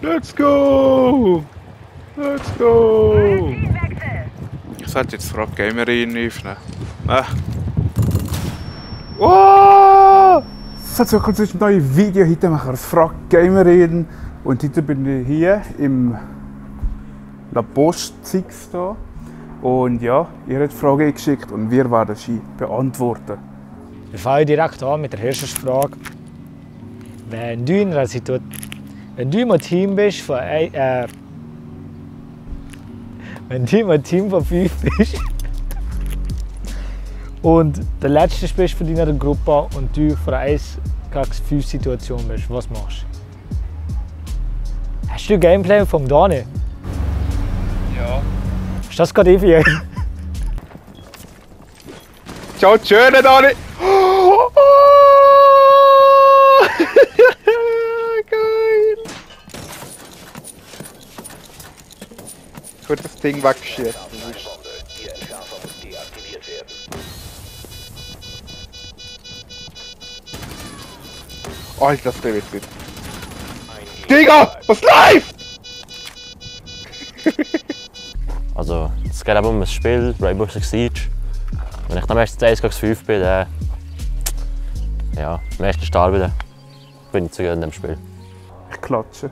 Let's go! Let's go! Ich sollte jetzt Frage Gamerin öffnen. Oh! So, kommt ein neues Video. Heute machen wir das Frage Gamerin. Und heute bin ich hier im La Poste 6 da. Und ja, ihr habt Fragen geschickt und wir werden sie beantworten. Wir fangen direkt an mit der ersten Frage. Wenn du in einer Situation, wenn du im Team bist von wenn du im Team von 5 bist und der Letzte bist von deiner Gruppe und du von einer 1 gegen 5 Situation bist, was machst du? Hast du Gameplay vom Dani? Ja. Ist das gerade irgendwie? Ciao, schöne Dani! Oh, oh. Geil! Ich würde das Ding wegschießen. Alter, das wird gut. Digga! Was läuft? Also, es geht eben um ein Spiel, Rainbow Six Siege. Wenn ich dann meistens 1 gegen 5 bin, dann ja, meistens sterbe ich, bin ich zu gut in dem Spiel. Ich klatsche.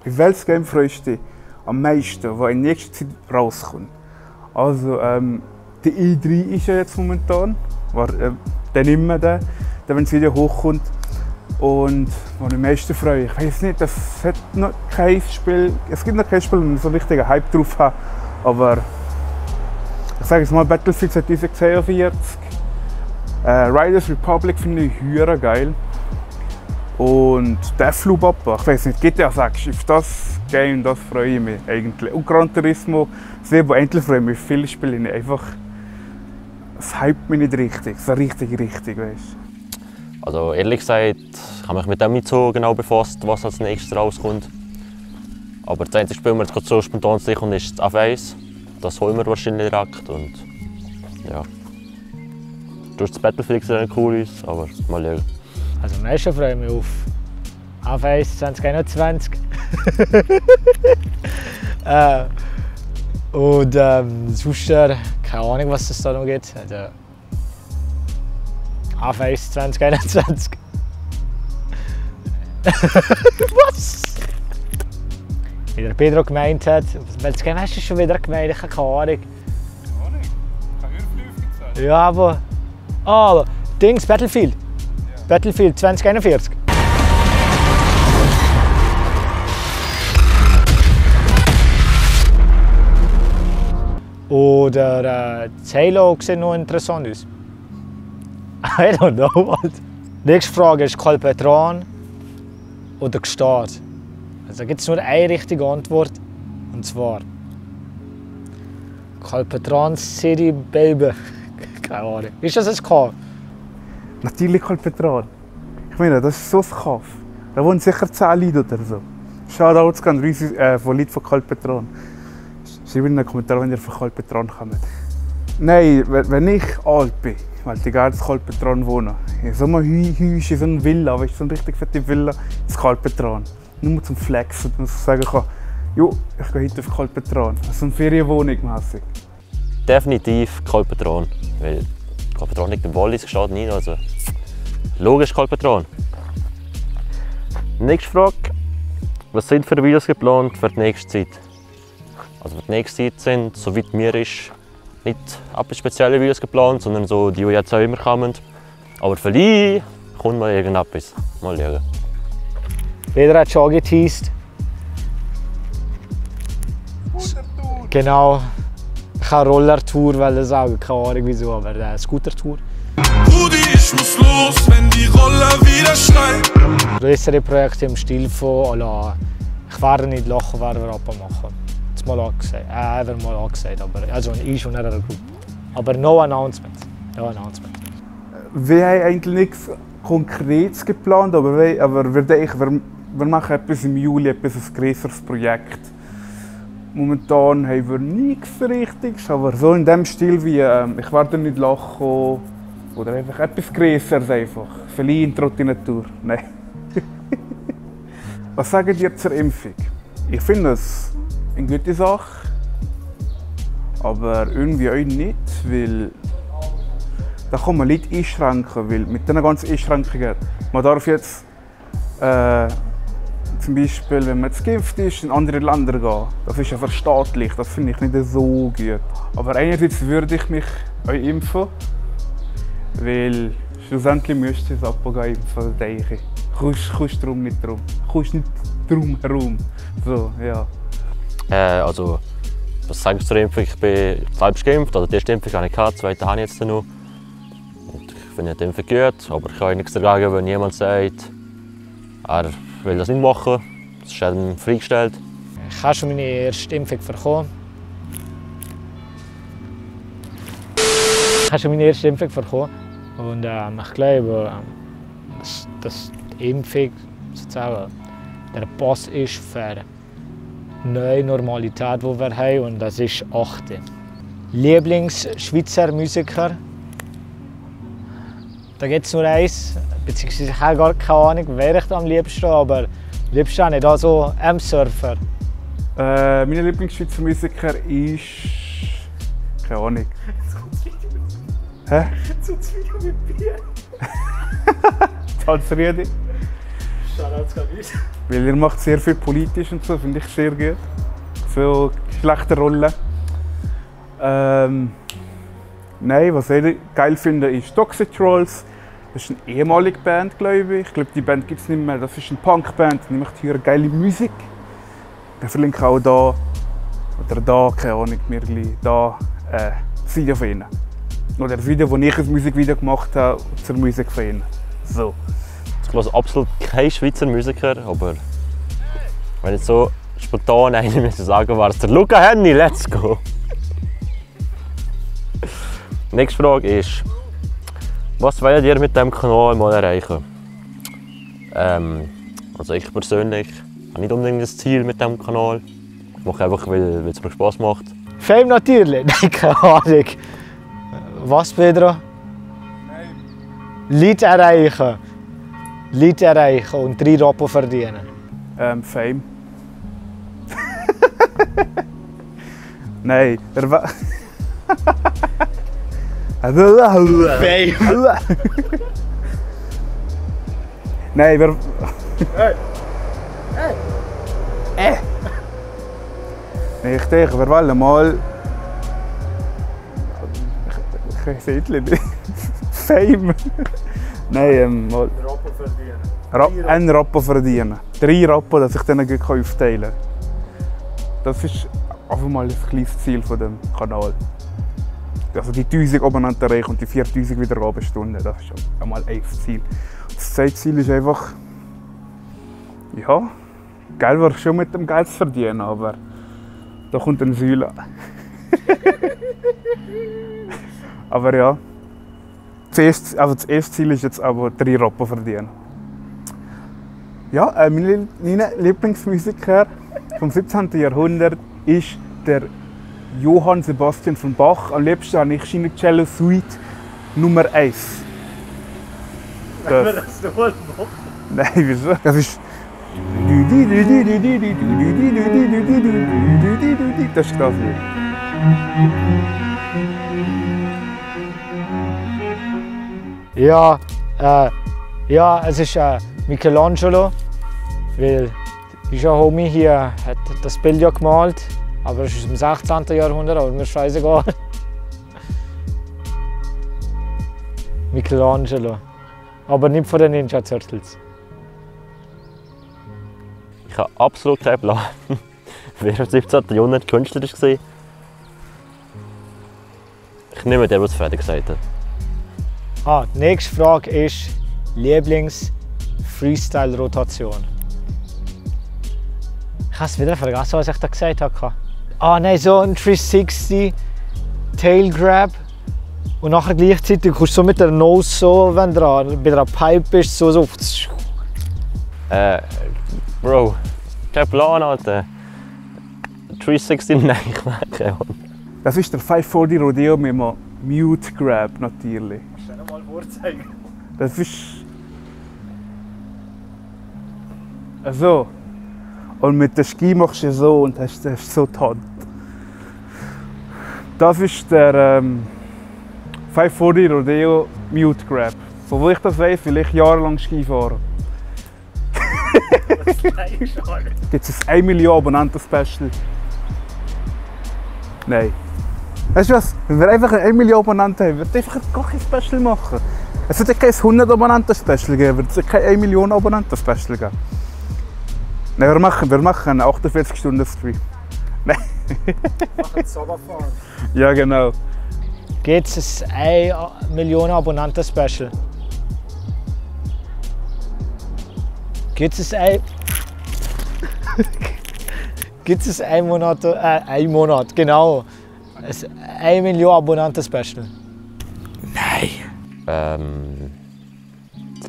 Bei welches Game freust du dich am meisten, das in nächster Zeit rauskommt? Also, die E3 ist ja jetzt momentan, dann nicht mehr der, wenn das Video hochkommt. Und was ich am meisten freue, ich weiß nicht, es hat noch kein Spiel, es gibt noch kein Spiel, wo ich so einen richtigen Hype drauf habe, aber ich sage jetzt mal Battlefield 2042, Riders Republic finde ich höher geil und Deathloop Papa, ich weiß nicht, GTA 6, auf das Game, das freue ich mich eigentlich. Und Gran Turismo 7, endlich freue ich mich, viele Spiele nicht, einfach, es hypt mich nicht richtig, so richtig, weißt du. Also ehrlich gesagt, ich habe mich mit dem nicht so genau befasst, was als nächstes rauskommt. Aber das einzige Spiel, das mir jetzt gerade so spontan sicher ist, das F1. Das holen wir wahrscheinlich direkt und ja. Durch das Battlefield sieht cool aus, aber mal schauen. Also am meisten freue ich mich auf F1 2021. Und sonst, keine Ahnung, was es da noch gibt. Also, F1 2021. Was? Wie der Pedro gemeint hat. Welches Game hast du schon wieder gemeint? Ich habe keine Ahnung. Ja, aber. Ah, Dings, Battlefield. Ja. Battlefield 2041. Oder das Halo sieht noch interessant aus. I don't know what. Die nächste Frage ist Kalpetran oder Gstaad. Also da gibt es nur eine richtige Antwort, und zwar Kalpetran City Baby. Keine Ahnung. Ist das ein K? Natürlich Kalpetran. Ich meine, das ist so ein Kaff. Da wohnen sicher 10 Leute oder so. Shoutouts von Leuten von Kalpetran. Schreibt in den Kommentaren, wenn ihr von Kalpetran kommt. Nein, wenn ich alt bin, weil ich gerne in Kalpetran wohne. In so einem Haus, in so einer Villa, weißt du, so eine richtig fette Villa in Kalpetran. Nur zum Flexen, dass ich sagen kann, jo, ich gehe heute auf Kalpetran. So eine Ferienwohnung mäßig. Definitiv Kalpetran, weil Kalpetran liegt im Wallis, Gstaad nicht, also logisch Kalpetran. Nächste Frage, was sind für Videos geplant für die nächste Zeit? Also für die nächste Zeit sind, soweit mir ist, nicht spezielle Videos geplant, sondern so die jetzt auch immer kommen. Aber vielleicht kommt mal irgendetwas. Mal schauen. Pedro hat schon angeteased. Genau. Keine Roller-Tour, weil das auch keine Ahnung wieso, aber eine Scooter-Tour. Rudi, ich muss los, wenn die Roller wieder schreien. Größere Projekte im Stil von ich werde nicht lachen, werden wir aber machen. Das mal angesagt. Einfach mal angesagt, aber also ich und einer Gruppe. Aber no announcement. No announcement. Wir haben eigentlich nichts Konkretes geplant, aber wir machen etwas im Juli, ein größeres Projekt. Momentan haben wir nichts Richtiges, aber so in dem Stil wie ich werde nicht lachen oder einfach etwas Größeres einfach. Vielleicht in Trottinatur. Nein. Was sagt ihr zur Impfung? Ich finde es eine gute Sache, aber irgendwie auch nicht, weil da kann man Leute einschränken, weil mit diesen ganzen Einschränkungen, man darf jetzt zum Beispiel, wenn man jetzt geimpft ist, in andere Länder gehen. Das ist ja verstaatlicht, das finde ich nicht so gut. Aber einerseits würde ich mich auch impfen, weil schlussendlich müsste ich es impfen, denke ich. Kommst drum nicht drum. Kommst nicht drum herum. So, ja. Also, was sagst du zur Impfung? Ich bin selbst geimpft, also die erste Impfung habe ich gehabt, die zweite habe ich jetzt noch. Und ich finde die Impfung gut, aber ich kann nichts dagegen, wenn jemand sagt, er will das nicht machen. Das ist ihm freigestellt. Ich habe schon meine erste Impfung bekommen. Und ich glaube, dass die Impfung sozusagen der Pass ist für eine neue Normalität, die wir haben, und das ist 8. Lieblings-Schweizer Musiker? Da gibt es nur eins, beziehungsweise ich habe gar keine Ahnung, wer ich da am liebsten habe, aber am liebsten auch nicht, also M-Surfer. Mein Lieblingsschweizer Musiker ist... keine Ahnung. Hä? So ein Video mit Bier. Tanzriedi. Shoutouts an uns. Weil er macht sehr viel politisch und so, finde ich sehr gut. So schlechte Rollen. Nein, was ich geil finde, ist Toxic Trolls. Das ist eine ehemalige Band, glaube ich. Ich glaube, die Band gibt es nicht mehr. Das ist eine Punkband, die macht hier geile Musik. Ich verlinke auch da, oder da, keine Ahnung, mir gleich, da das Video von ihnen. Oder das Video, wo ich ein Musikvideo gemacht habe zur Musik von ihnen. So. Ich höre absolut kein Schweizer Musiker, aber wenn ich so spontan einen müsste sagen, war es der Luca Henny, let's go! Die nächste Frage ist, was wollt ihr mit diesem Kanal mal erreichen? Also ich persönlich habe nicht unbedingt das Ziel mit diesem Kanal. Ich mache einfach, weil es mir Spass macht. Fame natürlich, nein, keine Ahnung. Was, Pedro? Leute erreichen. Leute erreichen und 3 Rappen verdienen. Fame. Nein, Fame! Nein, wer... Nee, ich denke, wir wollen mal... Ich sehe es nicht. Fame. Nein, mal... Rappen verdienen. Einen Rappen verdienen. 3 Rappen, dass ich denen gut aufteilen kann. Das ist einfach mal ein kleines Ziel von dem Kanal. Also die 1000 obeinander erreichen und die 4000 wieder runterstunden. Das ist schon einmal ein Ziel. Das zweite Ziel ist einfach... Ja, geil wäre schon mit dem Geld zu verdienen, aber... Da kommt ein Säule. Aber ja. Das erste Ziel ist jetzt aber 3 Rappen verdienen. Ja, mein Lieblingsmusiker vom 17. Jahrhundert ist der Johann Sebastian von Bach. Am liebsten habe ich Cello Suite Nummer 1. Wenn wir das nochmal machen? Nein, wieso? Das ist... Das ist das Lied. Ja, ja, es ist Michelangelo, weil unser Homie hier hat das Bild ja gemalt, aber es ist im 16. Jahrhundert, aber mir ist scheißegal. Michelangelo, aber nicht von den Ninja Turtles. Ich habe absolut keinen Plan, wer im 17. Jahrhundert Künstler war. Ich nehme den, was Freddy gesagt hat. Die nächste Frage ist Lieblings-Freestyle-Rotation. Ich habe es wieder vergessen, was ich da gesagt habe. Nein, so ein 360 Tail Grab. Und nachher gleichzeitig kommst du so mit der Nose so, wenn du bei der Pipe bist, so. Bro, kein Plan, Alter. 360, nein, ich meine keine Ahnung. Das ist der 540 Rodeo mit einem Mute Grab natürlich. Kannst du dir mal vorzeigen? Das ist... Also, Und mit dem Ski machst du so und hast so die Hand. Das ist der 540 Rodeo Mute Grab. So wie ich das weiss, will ich jahrelang Ski fahren. Gibt es ein 1 Million Abonnenten-Special? Nein. Weißt du was? Wenn wir einfach 1 Million Abonnenten haben, wird einfach gar kein Special machen. Es wird kein 100 Abonnenten-Special geben, es wird kein 1 Million Abonnenten-Special geben. Nein, wir machen einen 48-Stunden-Stream. Nein. Wir machen Sommerfahren. Ja, genau. Gibt es ein 1 Million Abonnenten-Special? Gibt es ein... Gibt es ein Monat, genau. Ein 1 Million Abonnenten-Special? Nein.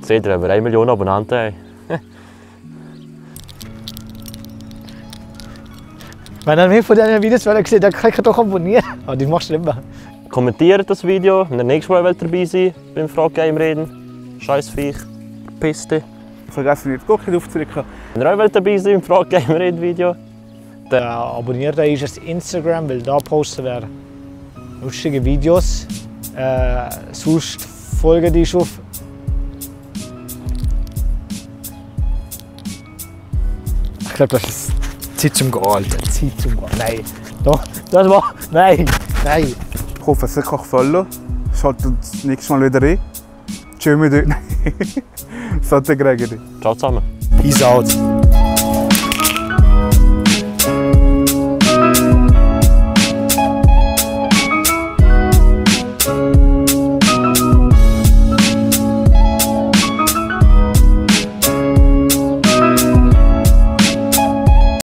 Seht ihr, wenn wir 1 Million Abonnenten haben? Wenn ihr mehr von diesen Videos gesehen dann könnt ihr doch abonnieren. Aber die machst du nicht mehr. Kommentiert das Video, wenn ihr nächstes Mal dabei seid beim Frag Game reden. Scheißviech, Piste. Vergessen nicht, die Glocke aufzudrücken. Wenn ihr auch dabei seid beim Frag Game reden Video. Dann abonniert euch das Instagram, weil da posten wir lustige Videos. Sonst folgt dich auf. Ich glaube, das ist Zeit zum Gehen, Alter. Zeit zum Gehen. Nein. Doch, das war. Nein. Nein. Ich hoffe, es hat euch gefallen. Schaltet uns das nächste Mal wieder ein. Tschüss mit euch. Sate Gregory. Ciao zusammen. Peace out.